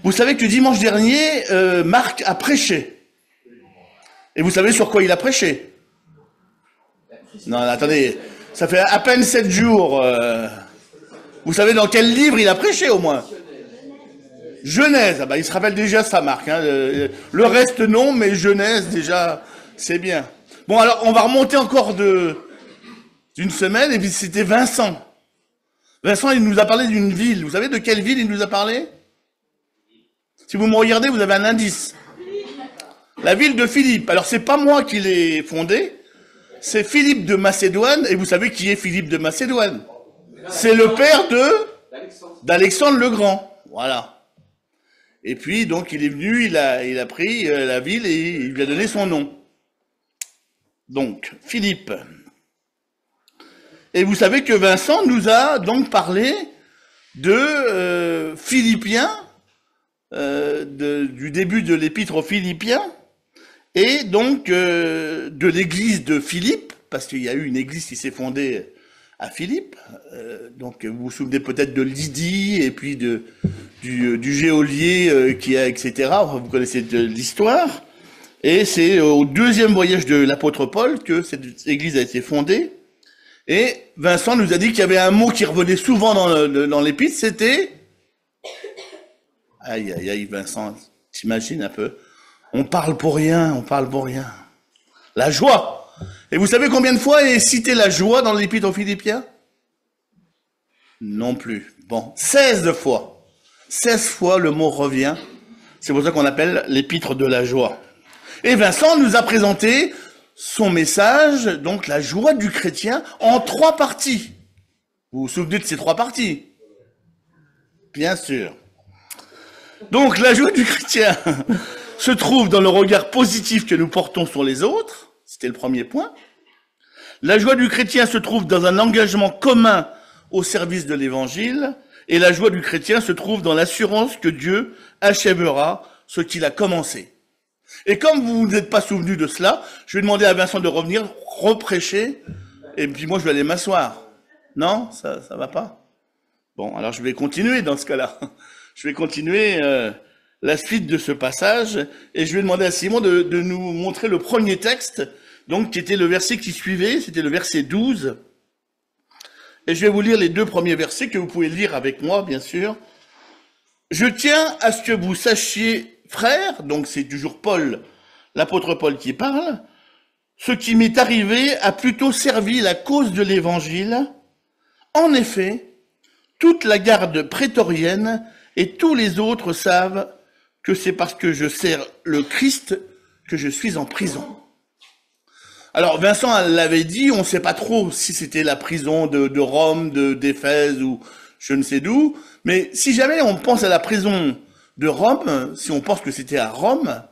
Vous savez que dimanche dernier, Marc a prêché. Et vous savez sur quoi il a prêché? Non, attendez, ça fait à peine 7 jours. Vous savez dans quel livre il a prêché au moins? Genèse. Ah bah, il se rappelle déjà ça, Marc. Hein. Le reste non, mais Genèse déjà, c'est bien. Bon, alors on va remonter encore d'une semaine, et puis c'était Vincent. Vincent, il nous a parlé d'une ville. Vous savez de quelle ville il nous a parlé? Si vous me regardez, vous avez un indice. La ville de Philippe. Alors, c'est pas moi qui l'ai fondée, c'est Philippe de Macédoine, et vous savez qui est Philippe de Macédoine? C'est le père d'Alexandre le Grand. Voilà. Et puis, donc, il est venu, il a pris la ville et il lui a donné son nom. Donc, Philippe. Et vous savez que Vincent nous a donc parlé de Philippiens, du début de l'épître aux Philippiens, et donc de l'église de Philippe, parce qu'il y a eu une église qui s'est fondée à Philippe. Donc vous vous souvenez peut-être de Lydie, et puis du geôlier qui a, etc. Vous connaissez l'histoire. Et c'est au deuxième voyage de l'apôtre Paul que cette église a été fondée. Et Vincent nous a dit qu'il y avait un mot qui revenait souvent dans l'épître, c'était... Aïe, aïe, aïe, Vincent, t'imagines un peu? On parle pour rien, on parle pour rien. La joie. Et vous savez combien de fois est cité la joie dans l'épître aux Philippiens? Non plus. Bon, 16 fois. 16 fois le mot revient. C'est pour ça qu'on appelle l'épître de la joie. Et Vincent nous a présenté son message, donc la joie du chrétien, en 3 parties. Vous vous souvenez de ces 3 parties? Bien sûr. Donc la joie du chrétien se trouve dans le regard positif que nous portons sur les autres. C'était le premier point. La joie du chrétien se trouve dans un engagement commun au service de l'évangile. Et la joie du chrétien se trouve dans l'assurance que Dieu achèvera ce qu'il a commencé. Et comme vous n'êtes pas souvenu de cela, je vais demander à Vincent de revenir, reprêcher, et puis moi je vais aller m'asseoir. Non, ça va pas? Bon, alors je vais continuer dans ce cas-là. Je vais continuer la suite de ce passage, et je vais demander à Simon de nous montrer le premier texte, donc qui était le verset qui suivait, c'était le verset 12. Et je vais vous lire les 2 premiers versets que vous pouvez lire avec moi, bien sûr. Je tiens à ce que vous sachiez, frères, donc c'est toujours Paul, l'apôtre Paul qui parle, ce qui m'est arrivé a plutôt servi la cause de l'évangile. En effet, toute la garde prétorienne et tous les autres savent que c'est parce que je sers le Christ que je suis en prison. Alors Vincent l'avait dit, on ne sait pas trop si c'était la prison de Rome, d'Éphèse ou je ne sais d'où, mais si jamais on pense à la prison de Rome, si on pense que c'était à Rome,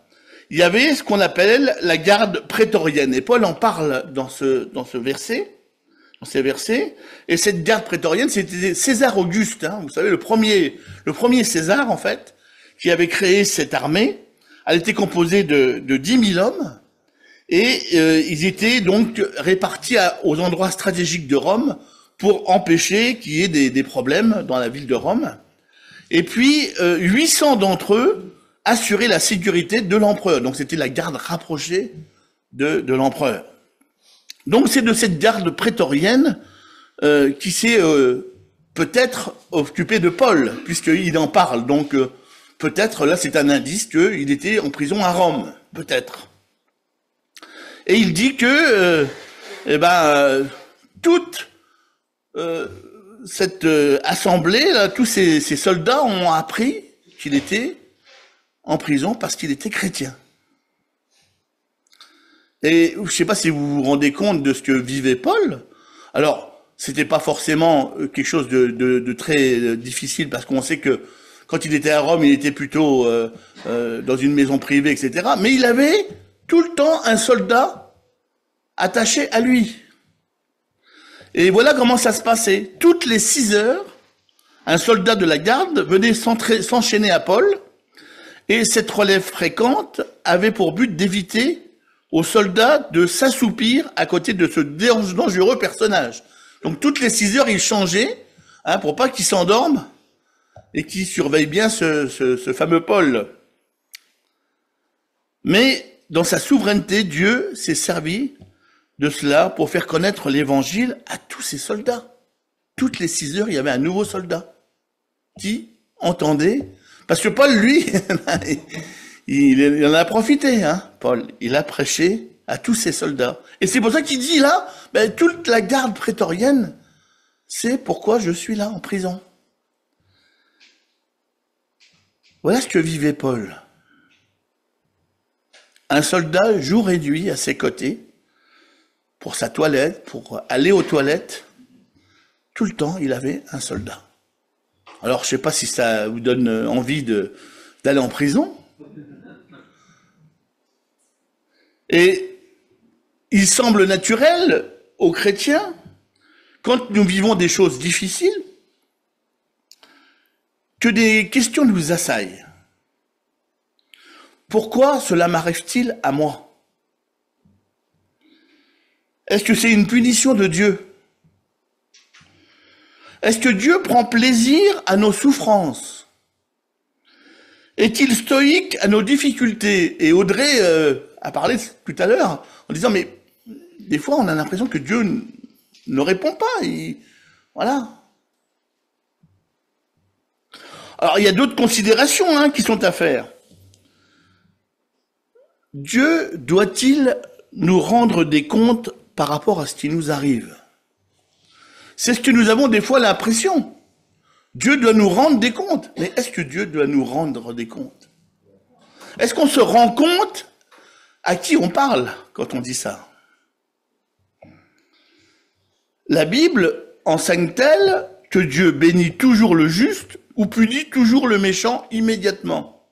il y avait ce qu'on appelle la garde prétorienne. Et Paul en parle dans ce verset, dans ces versets. Et cette garde prétorienne, c'était César Auguste, hein, vous savez, le premier César, en fait, qui avait créé cette armée. Elle était composée de 10 000 hommes. Et ils étaient donc répartis aux endroits stratégiques de Rome pour empêcher qu'il y ait des problèmes dans la ville de Rome. Et puis, 800 d'entre eux assuraient la sécurité de l'empereur. Donc, c'était la garde rapprochée de l'empereur. Donc, c'est de cette garde prétorienne qui s'est peut-être occupée de Paul, puisqu'il en parle. Donc, peut-être, là, c'est un indice qu'il était en prison à Rome, peut-être. Et il dit que, toute cette assemblée, là, tous ces soldats ont appris qu'il était en prison parce qu'il était chrétien. Et je ne sais pas si vous vous rendez compte de ce que vivait Paul. Alors, c'était pas forcément quelque chose de très difficile, parce qu'on sait que quand il était à Rome, il était plutôt dans une maison privée, etc. Mais il avait tout le temps un soldat attaché à lui. Et voilà comment ça se passait. Toutes les 6 heures, un soldat de la garde venait s'enchaîner à Paul, et cette relève fréquente avait pour but d'éviter aux soldats de s'assoupir à côté de ce dangereux personnage. Donc toutes les 6 heures, il changeait, hein, pour pas qu'il s'endorme et qui surveille bien ce fameux Paul. Mais dans sa souveraineté, Dieu s'est servi de cela pour faire connaître l'évangile à tous ses soldats. Toutes les 6 heures, il y avait un nouveau soldat qui entendait. Parce que Paul, lui, il en a profité, hein, Paul. Il a prêché à tous ses soldats. Et c'est pour ça qu'il dit là, toute la garde prétorienne, c'est pourquoi je suis là en prison. Voilà ce que vivait Paul. Un soldat jour et nuit à ses côtés, pour sa toilette, pour aller aux toilettes. Tout le temps, il avait un soldat. Alors, je sais pas si ça vous donne envie d'aller en prison. Et il semble naturel aux chrétiens, quand nous vivons des choses difficiles, que des questions nous assaillent. Pourquoi cela m'arrive-t-il à moi? Est-ce que c'est une punition de Dieu? Est-ce que Dieu prend plaisir à nos souffrances? Est-il stoïque à nos difficultés? Et Audrey a parlé tout à l'heure en disant, mais des fois on a l'impression que Dieu ne répond pas. Voilà. Alors il y a d'autres considérations qui sont à faire. Dieu doit-il nous rendre des comptes par rapport à ce qui nous arrive? C'est ce que nous avons des fois l'impression. Dieu doit nous rendre des comptes. Mais est-ce que Dieu doit nous rendre des comptes? Est-ce qu'on se rend compte à qui on parle quand on dit ça? La Bible enseigne-t-elle que Dieu bénit toujours le juste ou punit toujours le méchant immédiatement?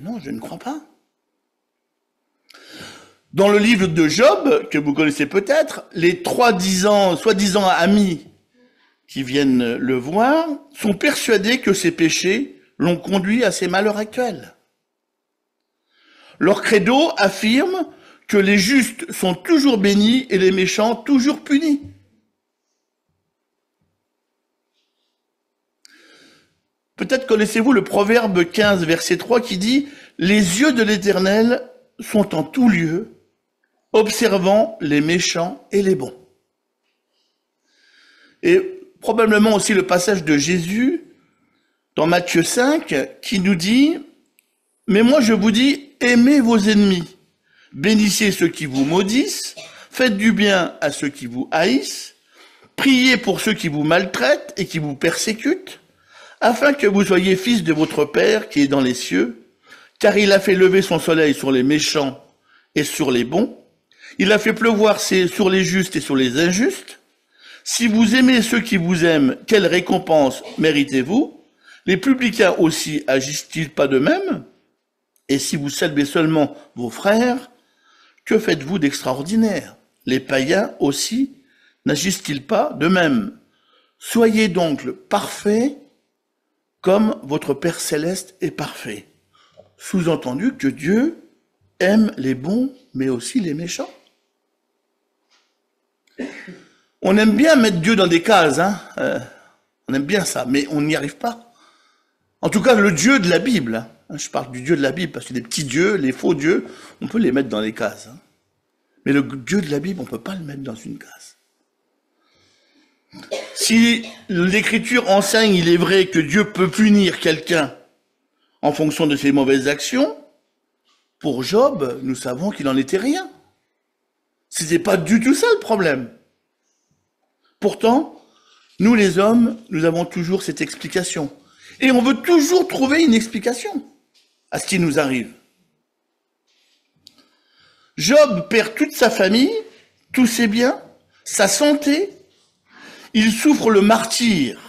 Non, je ne crois pas. Dans le livre de Job, que vous connaissez peut-être, les 3 soi-disant amis qui viennent le voir sont persuadés que ses péchés l'ont conduit à ses malheurs actuels. Leur credo affirme que les justes sont toujours bénis et les méchants toujours punis. Peut-être connaissez-vous le proverbe 15, verset 3 qui dit « Les yeux de l'Éternel sont en tout lieu, observant les méchants et les bons. » Et probablement aussi le passage de Jésus dans Matthieu 5 qui nous dit « Mais moi je vous dis, aimez vos ennemis, bénissez ceux qui vous maudissent, faites du bien à ceux qui vous haïssent, priez pour ceux qui vous maltraitent et qui vous persécutent, afin que vous soyez fils de votre Père qui est dans les cieux, car il a fait lever son soleil sur les méchants et sur les bons, il a fait pleuvoir sur les justes et sur les injustes. Si vous aimez ceux qui vous aiment, quelle récompense méritez-vous? Les publicains aussi agissent-ils pas de même? Et si vous saluez seulement vos frères, que faites-vous d'extraordinaire? Les païens aussi n'agissent-ils pas de même? Soyez donc parfaits comme votre Père céleste est parfait. Sous-entendu que Dieu aime les bons, mais aussi les méchants. On aime bien mettre Dieu dans des cases, on aime bien ça, mais on n'y arrive pas. En tout cas, le Dieu de la Bible, je parle du Dieu de la Bible, parce que les petits dieux, les faux dieux, on peut les mettre dans les cases. Mais le Dieu de la Bible, on ne peut pas le mettre dans une case. Si l'Écriture enseigne, il est vrai que Dieu peut punir quelqu'un en fonction de ses mauvaises actions, pour Job, nous savons qu'il n'en était rien. C'était pas du tout ça le problème. Pourtant, nous les hommes, nous avons toujours cette explication. Et on veut toujours trouver une explication à ce qui nous arrive. Job perd toute sa famille, tous ses biens, sa santé. Il souffre le martyre.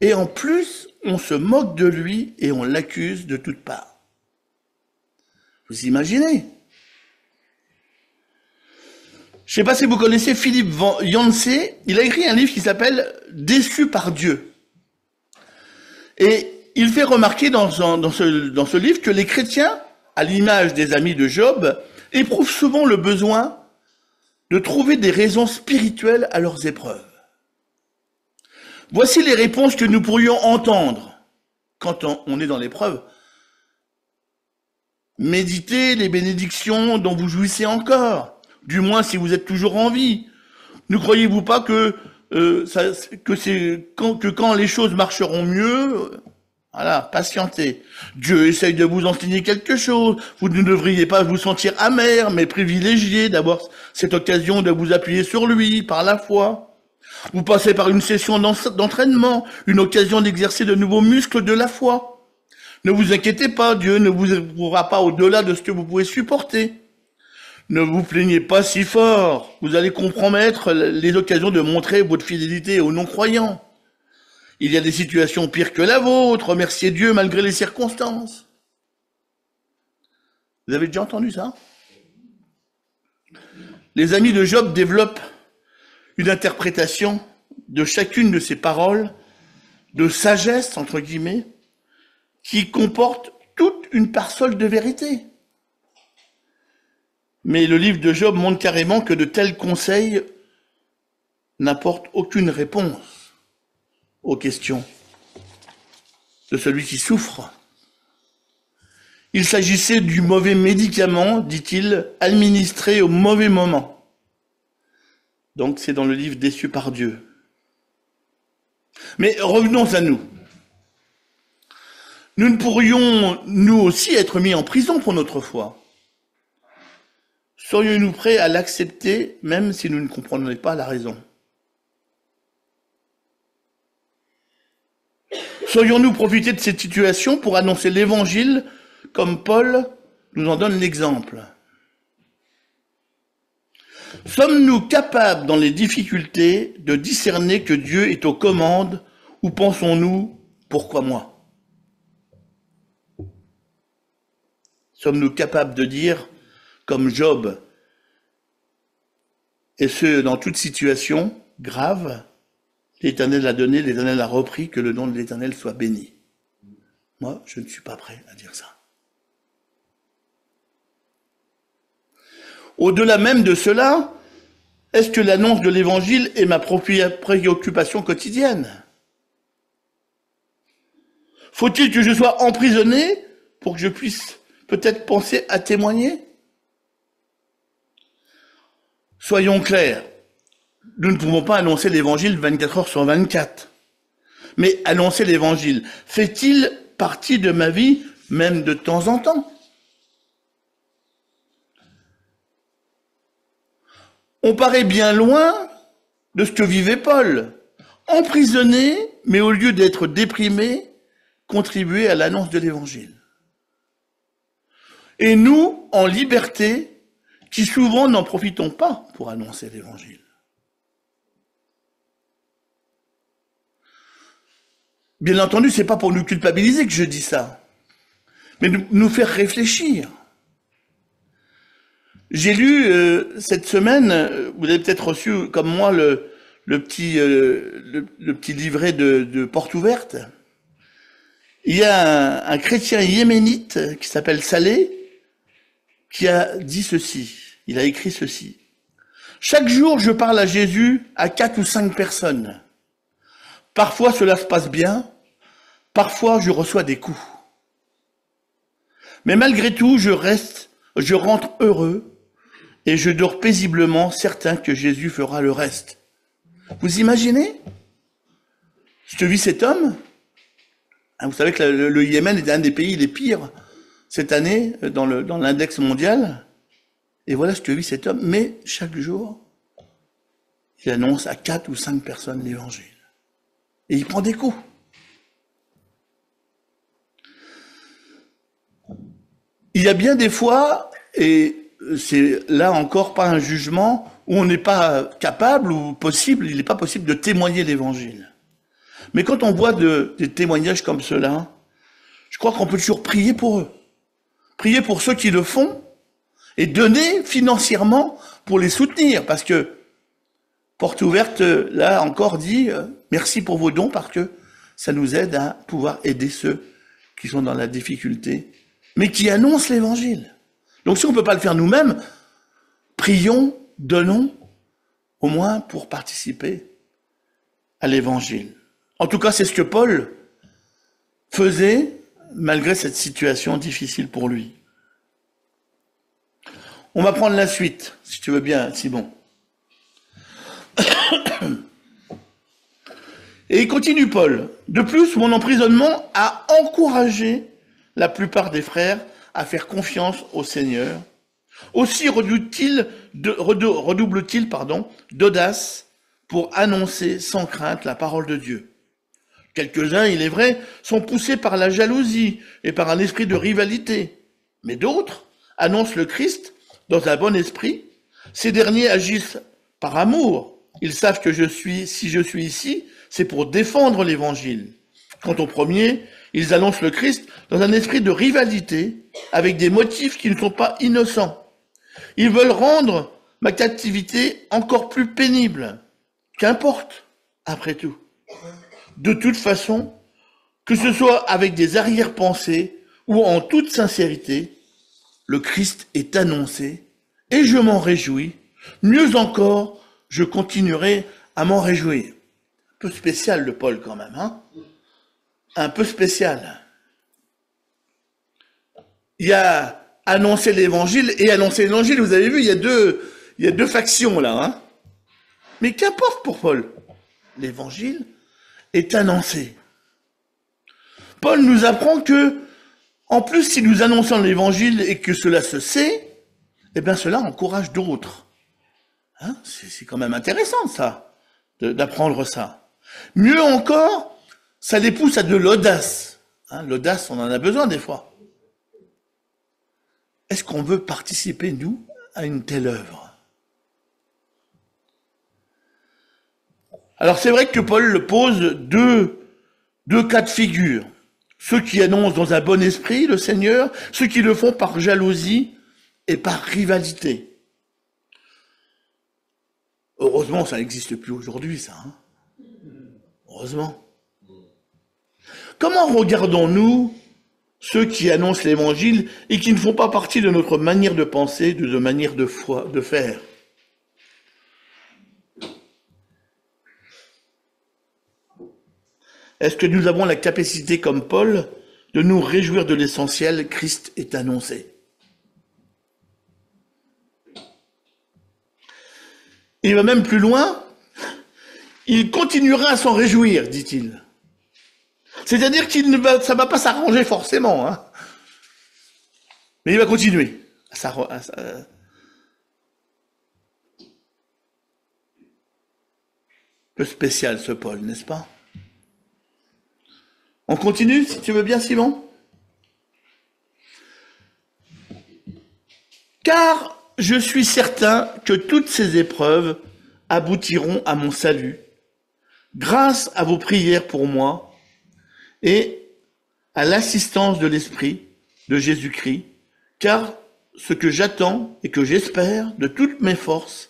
Et en plus, on se moque de lui et on l'accuse de toutes parts. Vous imaginez? Je ne sais pas si vous connaissez Philippe Yancey, il a écrit un livre qui s'appelle « Déçu par Dieu ». Et il fait remarquer dans ce livre que les chrétiens, à l'image des amis de Job, éprouvent souvent le besoin de trouver des raisons spirituelles à leurs épreuves. Voici les réponses que nous pourrions entendre quand on est dans l'épreuve. Méditez les bénédictions dont vous jouissez encore, du moins si vous êtes toujours en vie. Ne croyez-vous pas que quand les choses marcheront mieux, voilà, patientez. Dieu essaye de vous enseigner quelque chose. Vous ne devriez pas vous sentir amer, mais privilégié d'avoir cette occasion de vous appuyer sur lui par la foi. Vous passez par une session d'entraînement, une occasion d'exercer de nouveaux muscles de la foi. Ne vous inquiétez pas, Dieu ne vous éprouvera pas au-delà de ce que vous pouvez supporter. Ne vous plaignez pas si fort, vous allez compromettre les occasions de montrer votre fidélité aux non-croyants. Il y a des situations pires que la vôtre, remerciez Dieu malgré les circonstances. Vous avez déjà entendu ça? Les amis de Job développent une interprétation de chacune de ces paroles, de sagesse, entre guillemets, qui comporte toute une parcelle de vérité. Mais le livre de Job montre carrément que de tels conseils n'apportent aucune réponse aux questions de celui qui souffre. Il s'agissait du mauvais médicament, dit-il, administré au mauvais moment. Donc c'est dans le livre Déçu par Dieu. Mais revenons à nous. Nous ne pourrions, nous aussi, être mis en prison pour notre foi. Serions-nous prêts à l'accepter, même si nous ne comprenions pas la raison? Saurions-nous profiter de cette situation pour annoncer l'Évangile, comme Paul nous en donne l'exemple? Sommes-nous capables, dans les difficultés, de discerner que Dieu est aux commandes, ou pensons-nous, pourquoi moi? Sommes-nous capables de dire, comme Job, et ce, dans toute situation grave, l'Éternel a donné, l'Éternel a repris, que le nom de l'Éternel soit béni. Moi, je ne suis pas prêt à dire ça. Au-delà même de cela, est-ce que l'annonce de l'Évangile est ma préoccupation quotidienne? Faut-il que je sois emprisonné pour que je puisse peut-être penser à témoigner? Soyons clairs, nous ne pouvons pas annoncer l'Évangile 24 heures sur 24. Mais annoncer l'Évangile fait-il partie de ma vie, même de temps en temps? On paraît bien loin de ce que vivait Paul. Emprisonné, mais au lieu d'être déprimé, contribuer à l'annonce de l'Évangile. Et nous, en liberté, qui souvent n'en profitons pas pour annoncer l'Évangile. Bien entendu, c'est pas pour nous culpabiliser que je dis ça, mais nous faire réfléchir. J'ai lu cette semaine, vous avez peut-être reçu comme moi le petit livret de Porte Ouverte. Il y a un chrétien yéménite qui s'appelle Saleh qui a dit ceci, il a écrit ceci. Chaque jour, je parle à Jésus à 4 ou 5 personnes. Parfois, cela se passe bien, parfois, je reçois des coups. Mais malgré tout, je rentre heureux et je dors paisiblement, certain que Jésus fera le reste. Vous imaginez ce que vit cet homme? Vous savez que le Yémen est un des pays les pires cette année dans l'index mondial. Et voilà ce que vit cet homme. Mais chaque jour, il annonce à 4 ou 5 personnes l'Évangile. Et il prend des coups. Il y a bien des fois, et c'est là encore pas un jugement, où on n'est pas capable ou possible, il n'est pas possible de témoigner l'Évangile. Mais quand on voit des témoignages comme cela, je crois qu'on peut toujours prier pour eux. Prier pour ceux qui le font et donner financièrement pour les soutenir. Parce que Porte Ouverte, là encore, dit merci pour vos dons parce que ça nous aide à pouvoir aider ceux qui sont dans la difficulté, mais qui annoncent l'Évangile. Donc si on ne peut pas le faire nous-mêmes, prions, donnons, au moins pour participer à l'Évangile. En tout cas, c'est ce que Paul faisait malgré cette situation difficile pour lui. On va prendre la suite, si tu veux bien, Simon. Et il continue, Paul. De plus, mon emprisonnement a encouragé la plupart des frères à faire confiance au Seigneur. Aussi redouble-t-il d'audace pour annoncer sans crainte la parole de Dieu. Quelques-uns, il est vrai, sont poussés par la jalousie et par un esprit de rivalité. Mais d'autres annoncent le Christ dans un bon esprit. Ces derniers agissent par amour. Ils savent que si je suis ici, c'est pour défendre l'évangile. Quant aux premiers, ils annoncent le Christ dans un esprit de rivalité, avec des motifs qui ne sont pas innocents. Ils veulent rendre ma captivité encore plus pénible. Qu'importe, après tout. De toute façon, que ce soit avec des arrière-pensées ou en toute sincérité, le Christ est annoncé et je m'en réjouis. Mieux encore, je continuerai à m'en réjouir. Un peu spécial le Paul quand même, hein? Un peu spécial. Il y a annoncer l'évangile et annoncer l'évangile. Vous avez vu, il y a deux factions là, hein? Mais qu'importe pour Paul, l'évangile est annoncé. Paul nous apprend que, en plus, si nous annonçons l'évangile et que cela se sait, eh bien cela encourage d'autres. Hein? C'est quand même intéressant ça, d'apprendre ça. Mieux encore, ça les pousse à de l'audace. Hein? L'audace, on en a besoin des fois. Est-ce qu'on veut participer, nous, à une telle œuvre? Alors c'est vrai que Paul pose deux cas de figure. Ceux qui annoncent dans un bon esprit le Seigneur, ceux qui le font par jalousie et par rivalité. Heureusement, ça n'existe plus aujourd'hui, ça. Hein? Heureusement. Comment regardons-nous ceux qui annoncent l'évangile et qui ne font pas partie de notre manière de penser, de notre manière de foi, de faire? Est-ce que nous avons la capacité, comme Paul, de nous réjouir de l'essentiel? Christ est annoncé. Il va même plus loin. Il continuera à s'en réjouir, dit-il. C'est-à-dire ça ne va pas s'arranger forcément. Hein. Mais il va continuer. Un peu spécial ce Paul, n'est-ce pas? On continue, si tu veux bien, Simon? Car je suis certain que toutes ces épreuves aboutiront à mon salut, grâce à vos prières pour moi et à l'assistance de l'Esprit de Jésus-Christ, car ce que j'attends et que j'espère de toutes mes forces,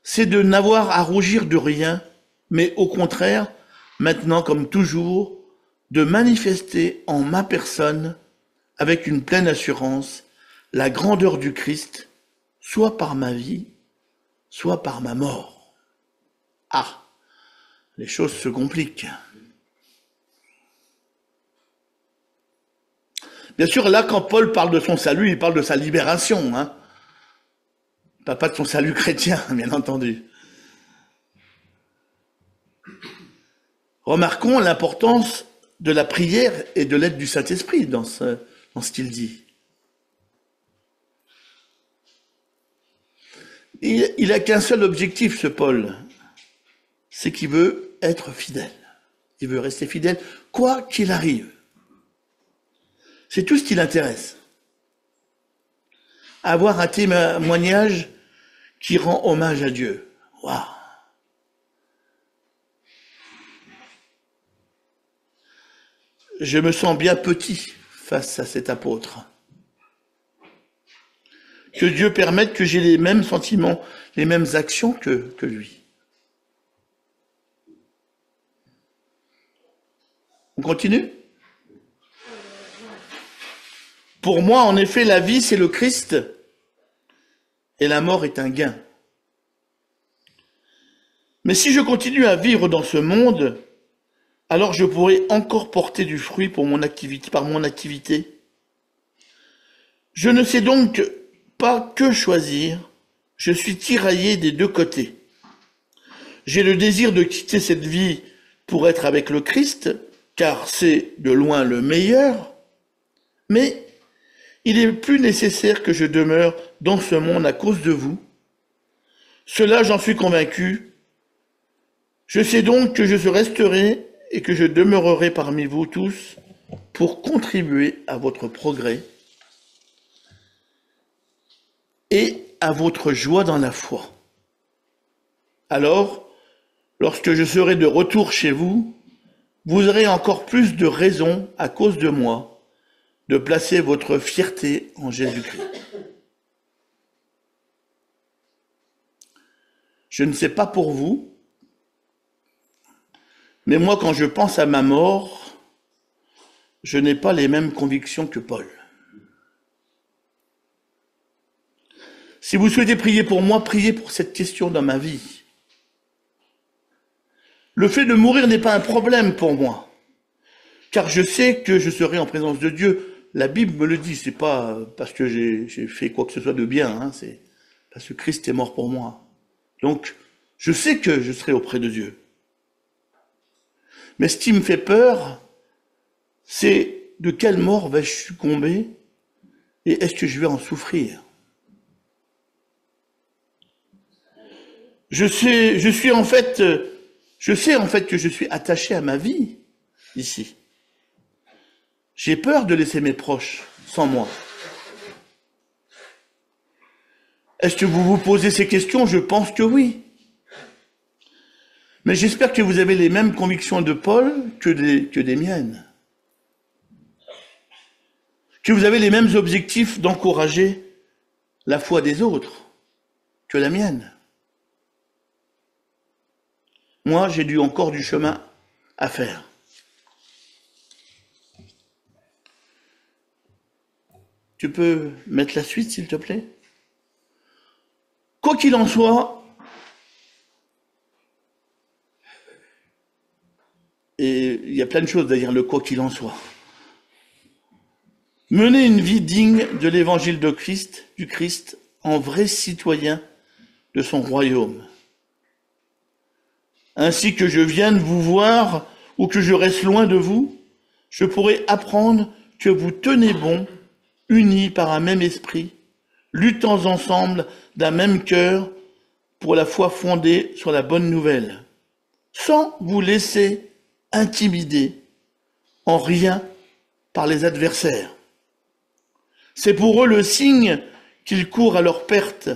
c'est de n'avoir à rougir de rien, mais au contraire, maintenant comme toujours, de manifester en ma personne, avec une pleine assurance, la grandeur du Christ, soit par ma vie, soit par ma mort. Ah, les choses se compliquent. Bien sûr, là, quand Paul parle de son salut, il parle de sa libération. Hein. Pas de son salut chrétien, bien entendu. Remarquons l'importance de la prière et de l'aide du Saint-Esprit dans ce qu'il dit. Il n'a qu'un seul objectif, ce Paul, c'est qu'il veut être fidèle. Il veut rester fidèle, quoi qu'il arrive. C'est tout ce qui l'intéresse. Avoir un témoignage qui rend hommage à Dieu. Waouh! Je me sens bien petit face à cet apôtre. Que Dieu permette que j'ai les mêmes sentiments, les mêmes actions que lui. On continue? Pour moi, en effet, la vie, c'est le Christ et la mort est un gain. Mais si je continue à vivre dans ce monde, alors je pourrai encore porter du fruit pour par mon activité. Je ne sais donc pas que choisir, je suis tiraillé des deux côtés. J'ai le désir de quitter cette vie pour être avec le Christ, car c'est de loin le meilleur, mais il est plus nécessaire que je demeure dans ce monde à cause de vous. Cela, j'en suis convaincu. Je sais donc que je resterai et que je demeurerai parmi vous tous pour contribuer à votre progrès et à votre joie dans la foi. Alors, lorsque je serai de retour chez vous, vous aurez encore plus de raisons, à cause de moi, de placer votre fierté en Jésus-Christ. Je ne sais pas pour vous, mais moi, quand je pense à ma mort, je n'ai pas les mêmes convictions que Paul. Si vous souhaitez prier pour moi, priez pour cette question dans ma vie. Le fait de mourir n'est pas un problème pour moi, car je sais que je serai en présence de Dieu. La Bible me le dit, c'est pas parce que j'ai fait quoi que ce soit de bien, hein, c'est parce que Christ est mort pour moi. Donc, je sais que je serai auprès de Dieu. Mais ce qui me fait peur, c'est de quelle mort vais-je succomber et est-ce que je vais en souffrir? Je sais en fait que je suis attaché à ma vie ici. J'ai peur de laisser mes proches sans moi. Est-ce que vous vous posez ces questions? Je pense que oui. Mais j'espère que vous avez les mêmes convictions de Paul que des miennes. Que vous avez les mêmes objectifs d'encourager la foi des autres que la mienne. Moi, j'ai encore du chemin à faire. Tu peux mettre la suite, s'il te plaît? Quoi qu'il en soit, et il y a plein de choses derrière le quoi qu'il en soit. Mener une vie digne de l'évangile du Christ, en vrai citoyen de son royaume. Ainsi que je vienne vous voir ou que je reste loin de vous, je pourrai apprendre que vous tenez bon, unis par un même esprit, luttant ensemble d'un même cœur pour la foi fondée sur la bonne nouvelle, sans vous laisser intimider en rien par les adversaires. C'est pour eux le signe qu'ils courent à leur perte,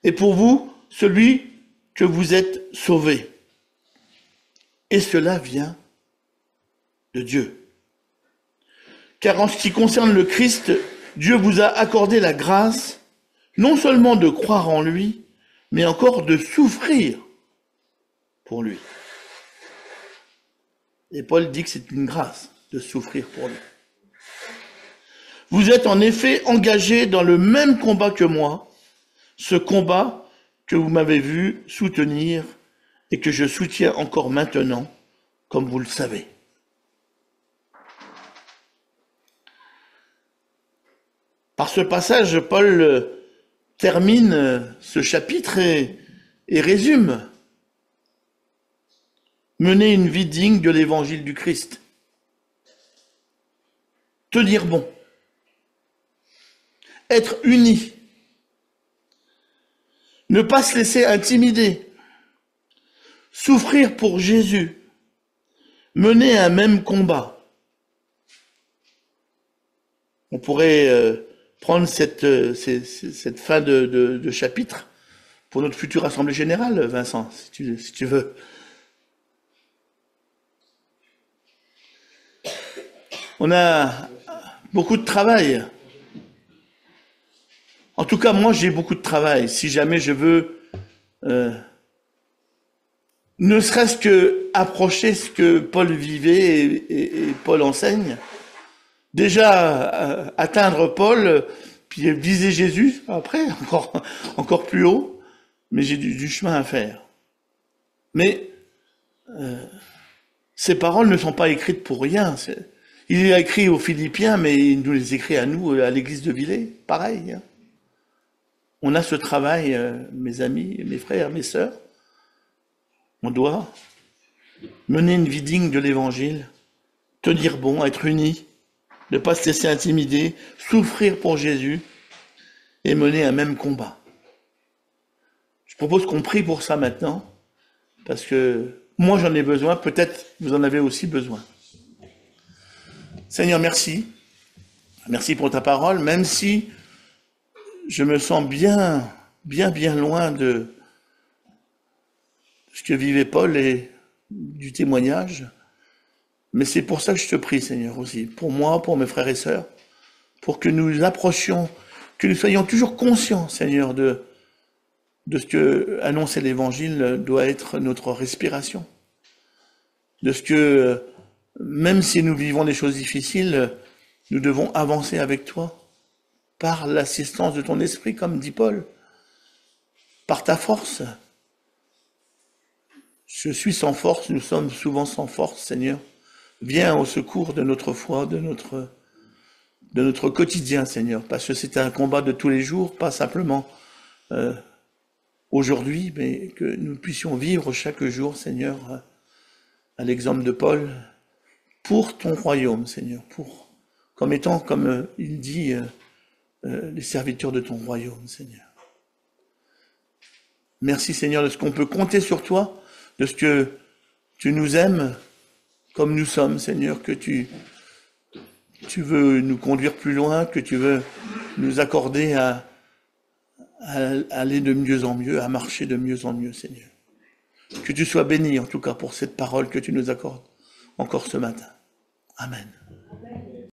et pour vous, celui que vous êtes sauvés. Et cela vient de Dieu. Car en ce qui concerne le Christ, Dieu vous a accordé la grâce, non seulement de croire en lui, mais encore de souffrir pour lui. Et Paul dit que c'est une grâce de souffrir pour lui. Vous êtes en effet engagés dans le même combat que moi, ce combat que vous m'avez vu soutenir et que je soutiens encore maintenant, comme vous le savez. Par ce passage, Paul termine ce chapitre et résume: mener une vie digne de l'évangile du Christ. Tenir bon. Être unis. Ne pas se laisser intimider. Souffrir pour Jésus. Mener un même combat. On pourrait prendre cette fin de chapitre pour notre future Assemblée Générale, Vincent, si tu veux. On a beaucoup de travail. En tout cas, moi, j'ai beaucoup de travail. Si jamais je veux, ne serait-ce que approcher ce que Paul vivait et Paul enseigne, déjà atteindre Paul, puis viser Jésus après, encore plus haut, mais j'ai du chemin à faire. Mais Ces paroles ne sont pas écrites pour rien. Il les a écrites aux Philippiens, mais il nous les écrit à nous, à l'église de Villers. Pareil. Hein. On a ce travail, mes amis, mes frères, mes sœurs. On doit mener une vie digne de l'évangile, tenir bon, être unis, ne pas se laisser intimider, souffrir pour Jésus et mener un même combat. Je propose qu'on prie pour ça maintenant, parce que moi j'en ai besoin, peut-être vous en avez aussi besoin. Seigneur, merci. Merci pour ta parole, même si je me sens bien loin de ce que vivait Paul et du témoignage. Mais c'est pour ça que je te prie, Seigneur, aussi, pour moi, pour mes frères et sœurs, pour que nous approchions, que nous soyons toujours conscients, Seigneur, de ce que annoncer l'Évangile doit être notre respiration. De ce que, même si nous vivons des choses difficiles, nous devons avancer avec toi, par l'assistance de ton esprit, comme dit Paul, par ta force. Je suis sans force, nous sommes souvent sans force, Seigneur. Viens au secours de notre foi, de notre quotidien, Seigneur, parce que c'est un combat de tous les jours, pas simplement aujourd'hui, mais que nous puissions vivre chaque jour, Seigneur, à l'exemple de Paul, pour ton royaume, Seigneur, comme étant, comme il dit, les serviteurs de ton royaume, Seigneur. Merci, Seigneur, de ce qu'on peut compter sur toi, de ce que tu nous aimes comme nous sommes, Seigneur, que tu veux nous conduire plus loin, que tu veux nous accorder à aller de mieux en mieux, à marcher de mieux en mieux, Seigneur. Que tu sois béni, en tout cas, pour cette parole que tu nous accordes encore ce matin. Amen.